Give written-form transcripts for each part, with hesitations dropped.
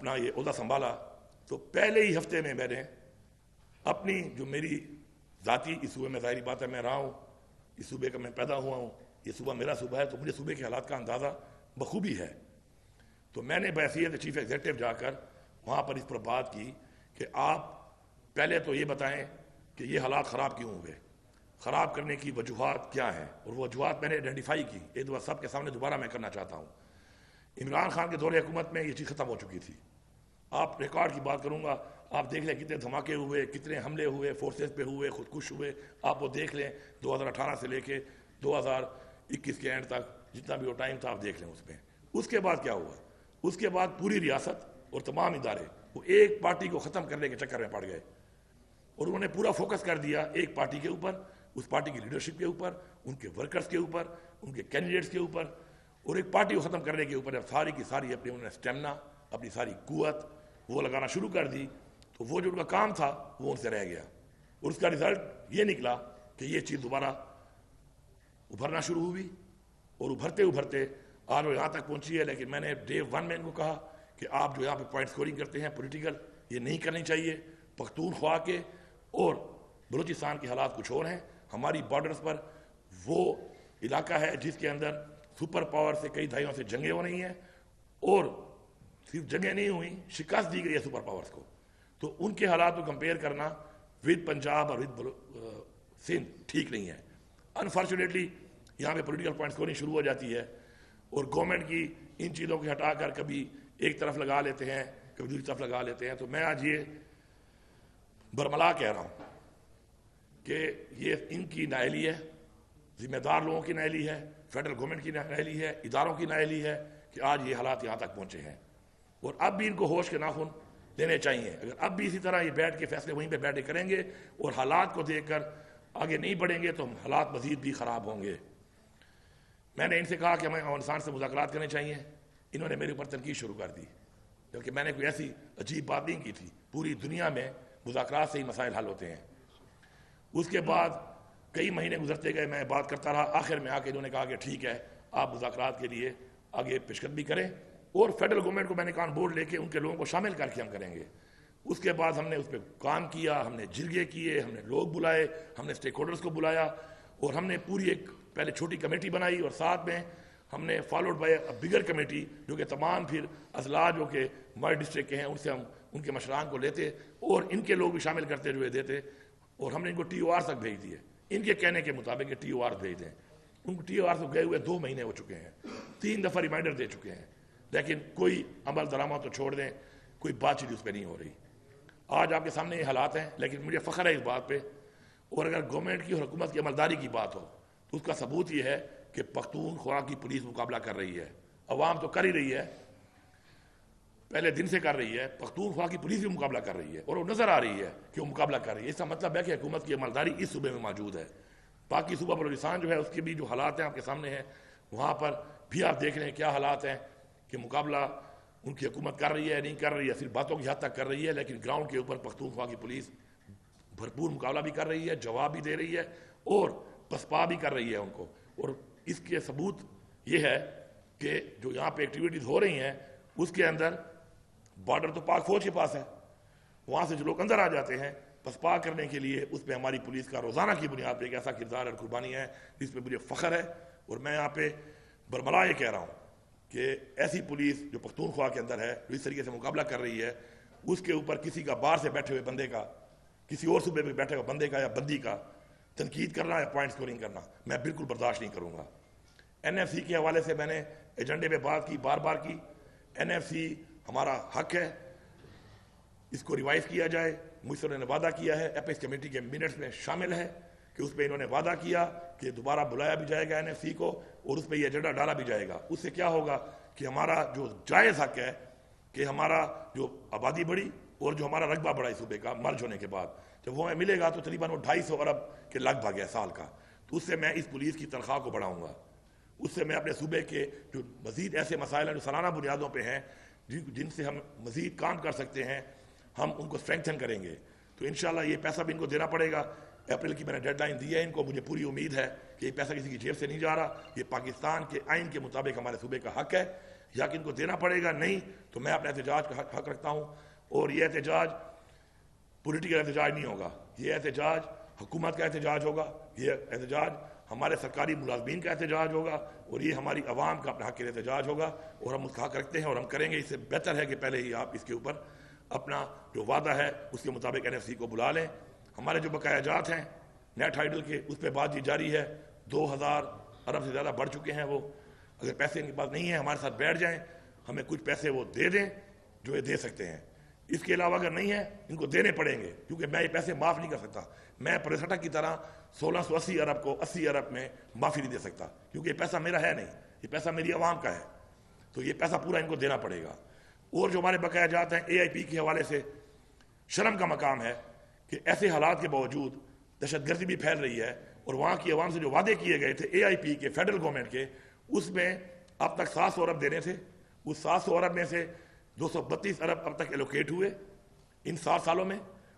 اپنا یہ عہدہ سنبھالا تو پہلے ہی ہفتے میں نے اپنی جو میری ذاتی اس صوبے میں ظاہری بات ہے میں رہا ہوں، اس صوبے کا میں پیدا ہوا ہوں، یہ صوبہ میرا صوبہ ہے، تو مجھے صوبے کے حالات کا اندازہ بخوبی ہے. تو میں نے بحیثیت چیف ایگزیکٹو جا کر وہاں پر اس پر بات کی کہ آپ پہلے تو یہ بتائیں کہ یہ حالات خراب کیوں ہوئے، خراب کرنے کی وجوہات کیا ہیں، اور وہ وجوہات میں نے آئیڈینٹیفائی کی. ایک دفعہ سب کے سامنے دوبارہ میں کرنا چاہتا ہوں. عمران خان کے دور حکومت میں یہ چیز ختم ہو چکی تھی. آپ ریکارڈ کی بات کروں گا، آپ دیکھ لیں کتنے دھماکے ہوئے، کتنے حملے ہوئے، فورسز پہ ہوئے، خودکش ہوئے. آپ وہ دیکھ لیں 2018 سے لے کے 2021 کے اینڈ تک جتنا بھی وہ ٹائم تھا آپ دیکھ لیں اس میں. اس کے بعد کیا ہوا؟ اس کے بعد پوری ریاست اور تمام ادارے وہ ایک پارٹی کو ختم کرنے کے چکر میں پڑ گئے، اور انہوں نے پورا فوکس کر دیا ایک پارٹی کے اوپر، اس پارٹی کی لیڈرشپ کے اوپر، ان کے ورکرز کے اوپر، ان کے کینڈیڈیٹس کے اوپر، اور ایک پارٹی کو ختم کرنے کے اوپر ساری کی ساری اپنی انہوں نے اسٹیمنا، اپنی ساری قوت وہ لگانا شروع کر دی. تو وہ جو ان کا کام تھا وہ ان سے رہ گیا، اور اس کا رزلٹ یہ نکلا کہ یہ چیز دوبارہ ابھرنا شروع ہوئی، اور ابھرتے ابھرتے آج وہ یہاں تک پہنچی ہے. لیکن میں نے ڈے 1 میں ان کو کہا کہ آپ جو یہاں پہ پوائنٹ سکورنگ کرتے ہیں پولیٹیکل، یہ نہیں کرنی چاہیے. پختونخوا کے اور بلوچستان کے حالات کچھ اور ہیں. ہماری بارڈرز پر وہ علاقہ ہے جس کے اندر سپر پاور سے کئی دہائیوں سے جنگیں ہو رہی ہیں، اور صرف جنگیں نہیں ہوئیں، شکست دی گئی ہے سپر پاورز کو. تو ان کے حالات کو کمپیئر کرنا ود پنجاب اور ود سندھ ٹھیک نہیں ہے. انفارچونیٹلی یہاں پہ پولیٹیکل پوائنٹ سکورنگ شروع ہو جاتی ہے، اور گورنمنٹ کی ان چیزوں کو ہٹا کر کبھی ایک طرف لگا لیتے ہیں، کبھی دوسری طرف لگا لیتے ہیں. تو میں آج یہ برملا کہہ رہا ہوں کہ یہ ان کی نااہلی ہے، ذمہ دار لوگوں کی نااہلی ہے، فیڈرل گورنمنٹ کی نااہلی ہے، اداروں کی نااہلی ہے کہ آج یہ حالات یہاں تک پہنچے ہیں. اور اب بھی ان کو ہوش کے ناخن لینے چاہیے. اگر اب بھی اسی طرح یہ بیٹھ کے فیصلے وہیں پہ بیٹھے کریں گے اور حالات کو دیکھ کر آگے نہیں بڑھیں گے تو حالات مزید بھی خراب ہوں گے. میں نے ان سے کہا کہ ہمیں افغانستان سے مذاکرات کرنے چاہیے. انہوں نے میرے اوپر تنقید شروع کر دی، جبکہ میں نے کوئی ایسی عجیب بات نہیں کی تھی. پوری دنیا میں مذاکرات سے ہی مسائل حل ہوتے ہیں. اس کے بعد کئی مہینے گزرتے گئے، میں بات کرتا رہا. آخر میں آ کے انہوں نے کہا کہ ٹھیک ہے آپ مذاکرات کے لیے آگے پیشقدمی کریں، اور فیڈرل گورنمنٹ کو میں نے کان بورڈ لے کے ان کے لوگوں کو شامل کر کے ہم کریں گے. اس کے بعد ہم نے اس پہ کام کیا، ہم نے جرگے کیے، ہم نے لوگ بلائے، ہم نے اسٹیک ہولڈرز کو بلایا، اور ہم نے پوری ایک پہلے چھوٹی کمیٹی بنائی، اور ساتھ میں ہم نے فالوڈ بائی بگر کمیٹی جو کہ تمام پھر اضلاع جو کہ ہمارے ڈسٹرکٹ کے ہیں ان سے ہم ان کے مشران کو لیتے اور ان کے لوگ بھی شامل کرتے ہوئے دیتے. اور ہم نے ان کو ٹی او آر تک بھیج دیے. ان کے کہنے کے مطابق ٹی او آر بھیج دیں. ان کو ٹی او آر سے گئے ہوئے 2 مہینے ہو چکے ہیں، 3 دفعہ ریمائنڈر دے چکے ہیں، لیکن کوئی عمل درآمد تو چھوڑ دیں، کوئی بات چیت اس پہ نہیں ہو رہی. آج آپ کے سامنے یہ حالات ہیں، لیکن مجھے فخر ہے اس بات پہ. اور اگر گورنمنٹ کی اور حکومت کی عملداری کی بات ہو تو اس کا ثبوت یہ ہے کہ پختونخوا کی پولیس مقابلہ کر رہی ہے. عوام تو کر ہی رہی ہے، پہلے دن سے کر رہی ہے. پختونخوا کی پولیس بھی مقابلہ کر رہی ہے، اور وہ نظر آ رہی ہے کہ وہ مقابلہ کر رہی ہے. اس کا مطلب ہے کہ حکومت کی عملداری اس صوبے میں موجود ہے. باقی صوبہ بلوچستان جو ہے اس کے بھی جو حالات ہیں آپ کے سامنے ہیں، وہاں پر بھی آپ دیکھ رہے ہیں کیا حالات ہیں کہ مقابلہ ان کی حکومت کر رہی ہے نہیں کر رہی ہے، صرف باتوں کی حد تک کر رہی ہے، لیکن گراؤنڈ کے اوپر پختونخوا کی پولیس بھرپور مقابلہ بھی کر رہی ہے، جواب بھی دے رہی ہے، اور پسپا بھی کر رہی ہے ان کو. اور اس کے ثبوت یہ ہے کہ جو یہاں پہ ایکٹیویٹیز ہو رہی ہیں اس کے اندر بارڈر تو پاک فوج کے پاس ہے، وہاں سے جو لوگ اندر آ جاتے ہیں پسپا کرنے کے لیے، اس پہ ہماری پولیس کا روزانہ کی بنیاد پہ ایک ایسا کردار اور قربانی ہے جس پہ مجھے فخر ہے. اور میں یہاں پہ برملا یہ کہہ رہا ہوں کہ ایسی پولیس جو پختونخوا کے اندر ہے جو اس طریقے سے مقابلہ کر رہی ہے، اس کے اوپر کسی کا باہر سے بیٹھے ہوئے بندے کا، کسی اور صوبے میں بیٹھے ہوئے بندے کا یا بندی کا تنقید کرنا یا پوائنٹ سکورنگ کرنا میں بالکل برداشت نہیں کروں گا. این ایف سی کے حوالے سے میں نے ایجنڈے پہ بات کی، بار بار کی. این ایف سی ہمارا حق ہے، اس کو ریوائز کیا جائے. مجھ سے انہوں نے وعدہ کیا ہے، اپیکس کمیٹی کے منٹس میں شامل ہے کہ اس پہ انہوں نے وعدہ کیا کہ دوبارہ بلایا بھی جائے گا این ایف سی کو، اور اس پہ یہ ایجنڈا ڈالا بھی جائے گا. اس سے کیا ہوگا کہ ہمارا جو جائز حق ہے کہ ہمارا جو آبادی بڑھی اور جو ہمارا رقبہ بڑھا اس صوبے کا مرج ہونے کے بعد، جب وہ ہمیں ملے گا تو تقریباً وہ 250 ارب کے لگ بھگ ہے سال کا. تو اس سے میں اس پولیس کی تنخواہ کو بڑھاؤں گا. اس سے میں اپنے صوبے کے جو مزید ایسے مسائل ہیں جو سالانہ بنیادوں پہ ہیں جن سے ہم مزید کام کر سکتے ہیں، ہم ان کو اسٹرینگتھن کریں گے. تو انشاءاللہ یہ پیسہ بھی ان کو دینا پڑے گا. اپریل کی میں نے ڈیڈ لائن دی ہے ان کو. مجھے پوری امید ہے کہ یہ پیسہ کسی کی جیب سے نہیں جا رہا، یہ پاکستان کے آئین کے مطابق ہمارے صوبے کا حق ہے. یا کہ ان کو دینا پڑے گا، نہیں تو میں اپنے احتجاج کا حق رکھتا ہوں. اور یہ احتجاج پولیٹیکل احتجاج نہیں ہوگا، یہ احتجاج حکومت کا احتجاج ہوگا، یہ احتجاج ہمارے سرکاری ملازمین کا احتجاج ہوگا، اور یہ ہماری عوام کا اپنے حق کے لیے احتجاج ہوگا. اور ہم اس کا حق رکھتے ہیں اور ہم کریں گے. اس سے بہتر ہے کہ پہلے ہی آپ اس کے اوپر اپنا جو وعدہ ہے اس کے مطابق NFC کو بلا لیں. ہمارے جو بقایا جات ہیں نیٹ ہائیڈل کے، اس پہ بات چیت جاری ہے. 2000 ارب سے زیادہ بڑھ چکے ہیں وہ. اگر پیسے ان کے پاس نہیں ہیں ہمارے ساتھ بیٹھ جائیں، ہمیں کچھ پیسے وہ دے دیں جو یہ دے سکتے ہیں. اس کے علاوہ اگر نہیں ہے ان کو دینے پڑیں گے، کیونکہ میں یہ پیسے معاف نہیں کر سکتا. میں پریسٹا کی طرح 1680 ارب کو 80 ارب میں معافی نہیں دے سکتا، کیونکہ یہ پیسہ میرا ہے نہیں، یہ پیسہ میری عوام کا ہے. تو یہ پیسہ پورا ان کو دینا پڑے گا. اور جو ہمارے بقایا جات ہیں AIP کے حوالے سے شرم کا مقام ہے کہ ایسے حالات کے باوجود دہشت گردی بھی پھیل رہی ہے، اور وہاں کی عوام سے جو وعدے کیے گئے تھے AIP کے فیڈرل گورنمنٹ کے، اس میں اب تک 700 ارب دینے تھے. اس 700 ارب میں سے 232 ارب اب تک ایلوکیٹ ہوئے ان 7 سالوں میں،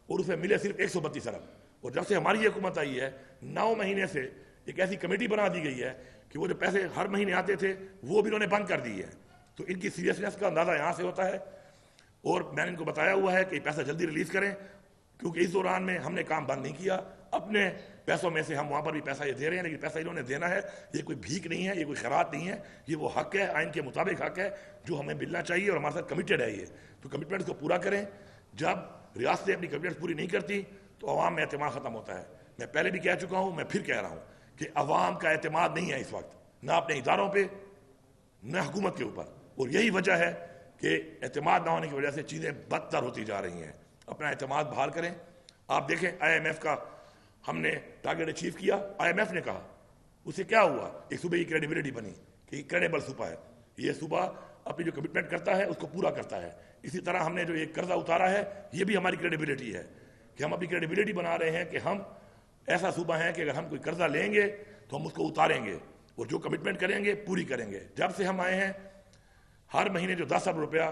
اور اس میں ملے صرف 132 ارب. اور جب سے ہماری یہ حکومت آئی ہے 9 مہینے سے ایک ایسی کمیٹی بنا دی گئی ہے کہ وہ جو پیسے ہر مہینے آتے تھے وہ بھی انہوں نے بند کر دی ہے. تو ان کی سیریسنس کا اندازہ یہاں سے ہوتا ہے. اور میں نے ان کو بتایا ہوا ہے کہ یہ پیسہ جلدی ریلیز کریں، کیونکہ اس دوران میں ہم نے کام بند نہیں کیا. اپنے پیسوں میں سے ہم وہاں پر بھی پیسہ یہ دے رہے ہیں، لیکن پیسہ انہوں نے دینا ہے. یہ کوئی بھیک نہیں ہے، یہ کوئی خیرات نہیں ہے، یہ وہ حق ہے، آئین کے مطابق حق ہے جو ہمیں ملنا چاہیے، اور ہمارے ساتھ کمیٹڈ ہے یہ. تو کمٹمنٹس کو پورا کریں. جب ریاستیں اپنی کمٹمنٹس پوری نہیں کرتی تو عوام میں اعتماد ختم ہوتا ہے. میں پہلے بھی کہہ چکا ہوں، میں پھر کہہ رہا ہوں کہ عوام کا اعتماد نہیں ہے اس وقت، نہ اپنے اداروں پہ نہ حکومت کے اوپر. اور یہی وجہ ہے کہ اعتماد نہ ہونے کی وجہ سے چیزیں بدتر ہوتی جا رہی ہیں. اپنا اعتماد بحال کریں. آپ دیکھیں IMF کا ہم نے ٹارگیٹ اچیو کیا. IMF نے کہا اسے کیا ہوا، ایک صوبے کی کریڈیبلٹی بنی کہ یہ کریڈیبل صوبہ ہے، یہ صوبہ اپنی جو کمٹمنٹ کرتا ہے اس کو پورا کرتا ہے. اسی طرح ہم نے جو ایک قرضہ اتارا ہے یہ بھی ہماری کریڈیبلٹی ہے کہ ہم اپنی کریڈیبلٹی بنا رہے ہیں کہ ہم ایسا صوبہ ہیں کہ اگر ہم کوئی قرضہ لیں گے تو ہم اس کو اتاریں گے، اور جو کمٹمنٹ کریں گے پوری کریں گے. جب سے ہم آئے ہیں ہر مہینے جو 10 ارب روپیہ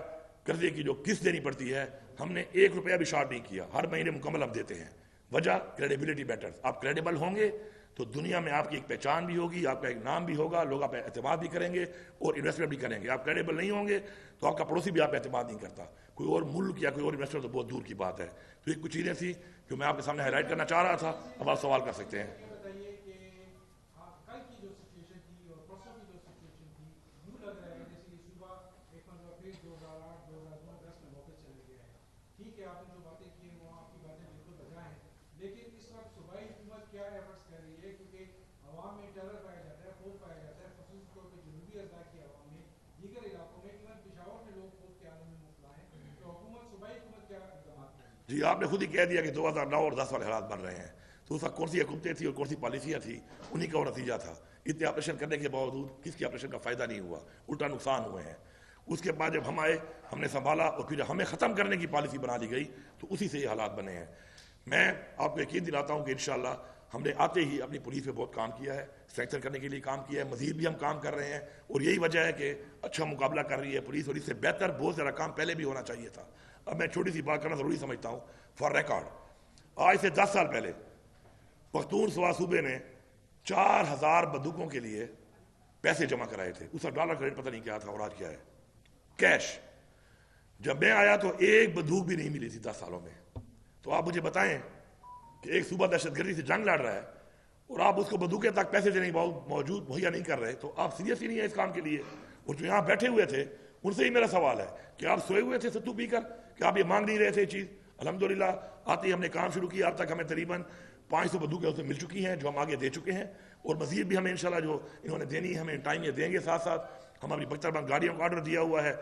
قرضے کی جو قسط دینی پڑتی ہے ہم نے 1 روپیہ بھی شارٹ نہیں کیا. ہر مہینے مکمل اب دیتے ہیں. وجہ کریڈیبلٹی بیٹر. آپ کریڈیبل ہوں گے تو دنیا میں آپ کی ایک پہچان بھی ہوگی، آپ کا ایک نام بھی ہوگا، لوگ آپ پہ اعتماد بھی کریں گے اور انویسٹمنٹ بھی کریں گے. آپ کریڈیبل نہیں ہوں گے تو آپ کا پڑوسی بھی آپ پہ اعتماد نہیں کرتا. کوئی اور ملک یا کوئی اور انویسٹر تو بہت دور کی بات ہے. تو یہ کچھ چیزیں تھیں جو میں آپ کے سامنے ہائی لائٹ کرنا چاہ رہا تھا. اب آپ سوال کر سکتے ہیں. جی آپ نے خود ہی کہہ دیا کہ 2009 اور 10 والے حالات بن رہے ہیں. تو اس وقت کون سی حکومتیں تھیں اور کون سی پالیسیاں تھیں، انہی کا وہ نتیجہ تھا. اتنے آپریشن کرنے کے باوجود کس کے آپریشن کا فائدہ نہیں ہوا، الٹا نقصان ہوئے ہیں. اس کے بعد جب ہم آئے ہم نے سنبھالا، اور پھر جب ہمیں ختم کرنے کی پالیسی بنا دی گئی تو اسی سے یہ حالات بنے ہیں. میں آپ کو یقین دلاتا ہوں کہ انشاءاللہ ہم نے آتے ہی اپنی پولیس پہ بہت کام کیا ہے، اسٹرکچر کرنے کے لیے کام کیا ہے، مزید بھی ہم کام کر رہے ہیں. اور یہی وجہ ہے کہ اچھا مقابلہ کر رہی ہے پولیس، اور اس سے بہتر بہت زیادہ کام پہلے بھی ہونا چاہیے تھا. اب میں چھوٹی سی بات کرنا ضروری سمجھتا ہوں. فار ریکارڈ آج سے 10 سال پہلے پختونخوا صوبے نے 4000 بندوقوں کے لیے پیسے جمع کرائے تھے. اس کا ڈالر کا ریٹ پتہ نہیں کیا تھا اور آج کیا ہے کیش. جب میں آیا تو ایک بندوق بھی نہیں ملی تھی 10 سالوں میں. تو آپ مجھے بتائیں کہ ایک صوبہ دہشت گردی سے جنگ لڑ رہا ہے اور آپ اس کو بندوقیں تک پیسے دینے موجود مہیا نہیں کر رہے، تو آپ سیریس ہی نہیں ہے اس کام کے لیے. اور جو یہاں بیٹھے ہوئے تھے ان سے ہی میرا سوال ہے کہ آپ سوئے ہوئے تھے ستو پی کر کہ آپ یہ مانگ نہیں رہے تھے چیز. الحمدللہ آتے ہی ہم نے کام شروع کیا. اب تک ہمیں تقریباً 500 بندوقیں اسے مل چکی ہیں جو ہم آگے دے چکے ہیں، اور مزید بھی ہمیں انشاءاللہ جو انہوں نے دینی ہے ہمیں ٹائم یہ دیں گے. ساتھ ساتھ ہم اپنی بختر بند گاڑیوں کا آرڈر دیا ہوا ہے،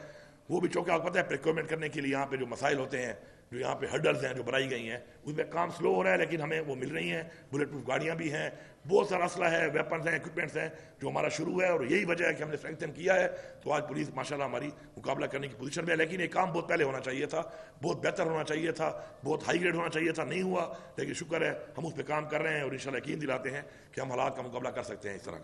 وہ بھی چونکہ آپ پتہ ہے پریکیورمنٹ کرنے کے لیے یہاں پہ جو مسائل ہوتے ہیں، جو یہاں پہ ہرڈلز ہیں جو بنائی گئی ہیں، اس میں کام سلو ہو رہا ہے لیکن ہمیں وہ مل رہی ہیں. بلٹ پروف گاڑیاں بھی ہیں، بہت سارا اسلحہ ہے، ویپنز ہیں، اکوپمنٹس ہیں جو ہمارا شروع ہے. اور یہی وجہ ہے کہ ہم نے اسٹرینگتھن کیا ہے. تو آج پولیس ماشاءاللہ ہماری مقابلہ کرنے کی پوزیشن میں ہے. لیکن یہ کام بہت پہلے ہونا چاہیے تھا، بہت بہتر ہونا چاہیے تھا، بہت ہائی گریڈ ہونا چاہیے تھا. نہیں ہوا، لیکن شکر ہے ہم اس پہ کام کر رہے ہیں اور انشاءاللہ یقین دلاتے ہیں کہ ہم حالات کا مقابلہ کر سکتے ہیں اس طرح کا.